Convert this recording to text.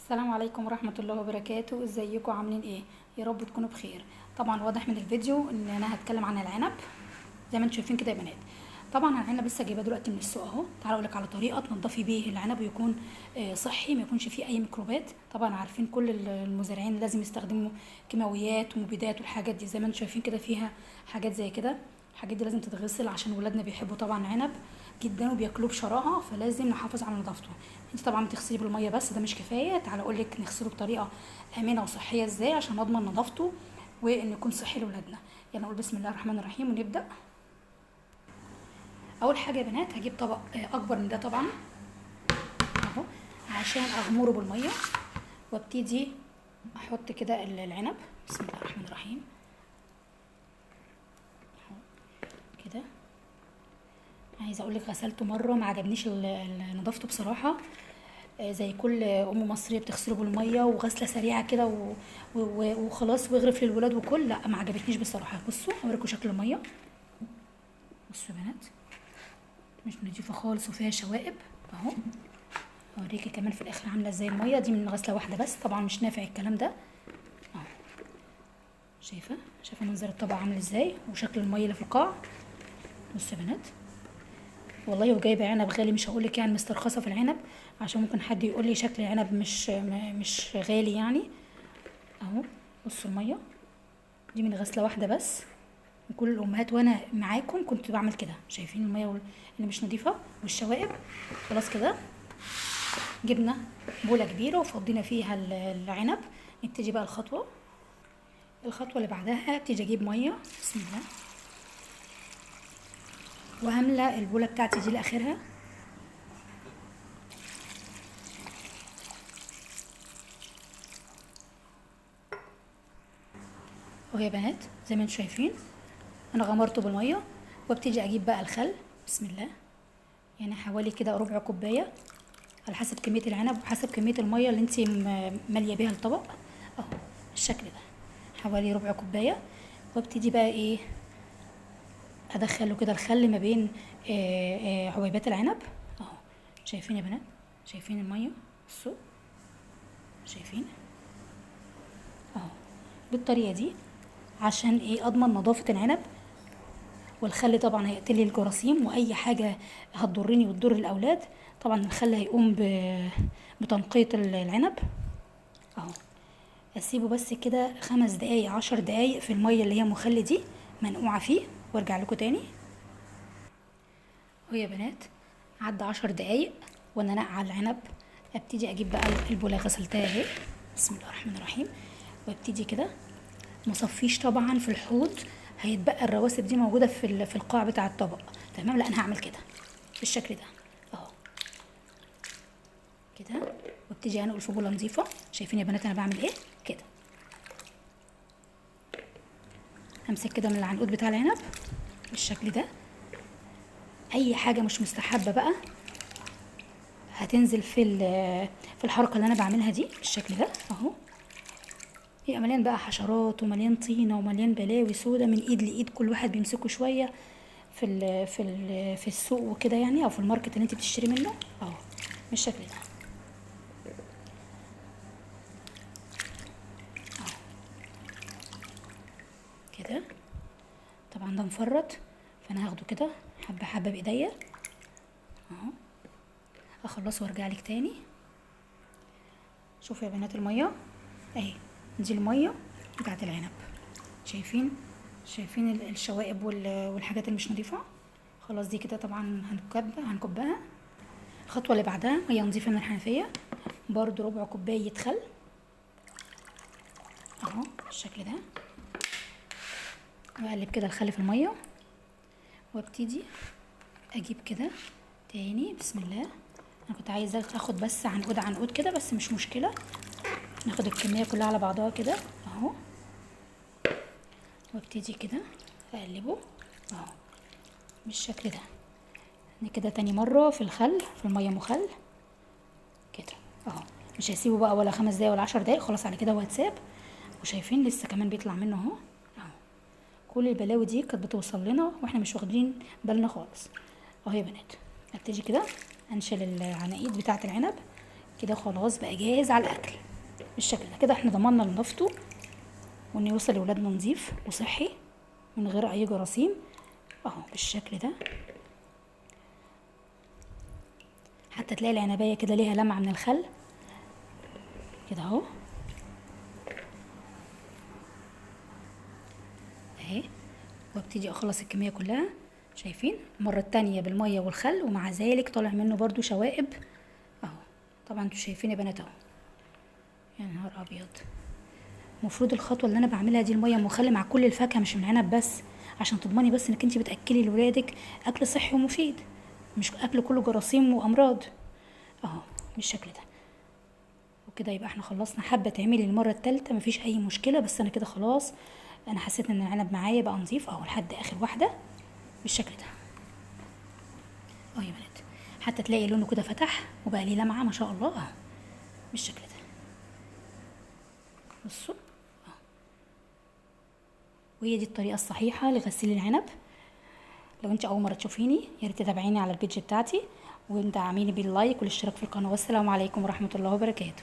السلام عليكم ورحمة الله وبركاته. ازيكم عاملين ايه؟ يا رب تكونوا بخير. طبعا واضح من الفيديو ان انا هتكلم عن العنب زي ما انتم شايفين كده يا بنات. طبعا العنب لسه جايباه دلوقتي من السوق اهو. تعالوا اقول لك على طريقه تنضفي بيه العنب ويكون صحي، ما يكونش فيه اي ميكروبات. طبعا عارفين كل المزارعين لازم يستخدموا كيماويات ومبيدات والحاجات دي، زي ما انتم شايفين كده فيها حاجات زي كده. الحاجات دي لازم تتغسل عشان ولادنا بيحبوا طبعا العنب جدا وبياكلوه بشراهه، فلازم نحافظ على نظافته. انت طبعا بتغسليه بالميه بس ده مش كفايه. تعالى اقول لك نغسله بطريقه امنه وصحيه ازاي عشان نضمن نظافته وان يكون صحي لاولادنا. يلا نقول بسم الله الرحمن الرحيم ونبدا. اول حاجه يا بنات هجيب طبق اكبر من ده طبعا اهو عشان اغمره بالميه، وابتدي احط كده العنب. بسم الله الرحمن الرحيم اهو كده. عايزه اقول لك غسلته مره ما عجبنيش نظافته بصراحه. زي كل ام مصريه بتغسله بالميه وغسله سريعه كده وخلاص واغرف للولاد وكل. لا ما عجبتنيش بصراحه. بصوا اوريكم شكل الميه. بصوا يا بنات مش نضيفه خالص وفيها شوائب اهو. اوريكي كمان في الاخر عامله ازاي. الميه دي من غسله واحده بس، طبعا مش نافع الكلام ده اهو. شايفه منظر الطبق عامل ازاي وشكل الميه اللي في القاع. بصوا يا بنات والله وجايبه عنب غالي، مش هقولك يعني مسترخصه في العنب عشان ممكن حد يقول لي شكل العنب مش غالي يعني اهو. بصوا الميه دي من غسله واحده بس. كل الامهات وانا معاكم كنت بعمل كده. شايفين الميه اللي مش نظيفه والشوائب. خلاص كده جبنا بوله كبيره وفضينا فيها العنب. نبتدي بقى الخطوه اللي بعدها ابتدي اجيب ميه. بسم الله. وهملى البوله بتاعتي دي لاخرها اهو يا بنات. زي ما انتم شايفين انا غمرته بالميه، وابتدي اجيب بقى الخل. بسم الله. يعني حوالي كده ربع كوبايه على حسب كميه العنب وحسب كميه الميه اللي انت ماليه بيها الطبق اهو بالشكل ده. حوالي ربع كوبايه. وابتدي بقى ايه ادخله كده الخل ما بين حبيبات العنب اهو. شايفين يا بنات؟ شايفين الميه؟ بصوا شايفين اهو بالطريقه دي عشان ايه اضمن نظافه العنب. والخل طبعا هيقتلي الجراثيم واي حاجه هتضرني وتضر الاولاد. طبعا الخل هيقوم بتنقيه العنب اهو. اسيبه بس كده 5 دقايق 10 دقايق في الميه اللي هي مخلي دي منقوعه فيه، وارجع لكم تاني اهو يا بنات. عدى 10 دقايق وانا نقع العنب. ابتدي اجيب بقى البوله غسلتها اهي. بسم الله الرحمن الرحيم. وابتدي كده مصفيش طبعا في الحوض، هيتبقى الرواسب دي موجوده في القاع بتاع الطبق. تمام. لا انا هعمل كده بالشكل ده اهو كده. وابتدي انقل في بوله نظيفه. شايفين يا بنات انا بعمل ايه كده؟ امسك كده من العنقود بتاع العنب بالشكل ده. اي حاجه مش مستحبه بقى هتنزل في الحركه اللي انا بعملها دي بالشكل ده اهو. يبقى مليان بقى حشرات ومليان طينه ومليان بلاوي سودا من ايد لايد، كل واحد بيمسكه شويه في السوق وكده يعني، او في الماركت اللي انت بتشتري منه اهو بالشكل ده اهو كده. طبعا ده مفرط فانا هاخده كده حبه حبه بايديا اهو. اخلصه وارجع لك تاني. شوفوا يا بنات الميه اهي، دي الميه بتاعت العنب. شايفين الشوائب والحاجات اللي مش نظيفه. خلاص دي كده طبعا هنكبها. الخطوه اللي بعدها ميه نظيفه من الحنفيه، برضو ربع كوبايه خل اهو بالشكل ده. واقلب كده الخل في الميه وابتدي اجيب كده تاني. بسم الله. انا كنت عايزه اخد بس عنقود كده بس مش مشكله، ناخد الكميه كلها على بعضها كده اهو. وابتدي كده اقلبه اهو بالشكل ده. كده تاني مره في الخل في الميه مخل كده اهو. مش هسيبه بقى ولا 5 دقايق ولا 10 دقايق، خلاص على كده هو اتساب. وشايفين لسه كمان بيطلع منه اهو. كل البلاوي دي كانت بتوصل لنا واحنا مش واخدين بالنا خالص اهو يا بنات. ابتدي كده انشل العناقيد بتاعه العنب كده خلاص بقى جاهز على الاكل بالشكل ده. كده احنا ضمننا نظافته وانه يوصل لاولادنا نظيف وصحي من غير اي جراثيم اهو بالشكل ده. حتى تلاقي العنبايه كده ليها لمعه من الخل كده اهو اهي. وابتدي اخلص الكميه كلها، شايفين المره التانية بالميه والخل ومع ذلك طالع منه برضو شوائب اهو. طبعا انتوا شايفين يا بنات اهو، يا نهار ابيض. المفروض الخطوه اللي انا بعملها دي الميه والخل مع كل الفاكهه مش من العنب بس، عشان تضمني بس انك انت بتاكلي لولادك اكل صحي ومفيد، مش اكل كله جراثيم وامراض اهو بالشكل ده. وكده يبقى احنا خلصنا. حابه تعملي المره الثالثه مفيش اي مشكله، بس انا كده خلاص انا حسيت ان العنب معايا بقى نظيف اهو لحد اخر واحده بالشكل ده اهو يا بنات. حتى تلاقي لونه كده فتح وبقى ليه لمعه ما شاء الله اهو بالشكل ده. بصوا اهو. وهي دي الطريقه الصحيحه لغسيل العنب. لو انت اول مره تشوفيني يا ريت تتابعيني على البيج بتاعتي ودعميني باللايك والاشتراك في القناه. والسلام عليكم ورحمه الله وبركاته.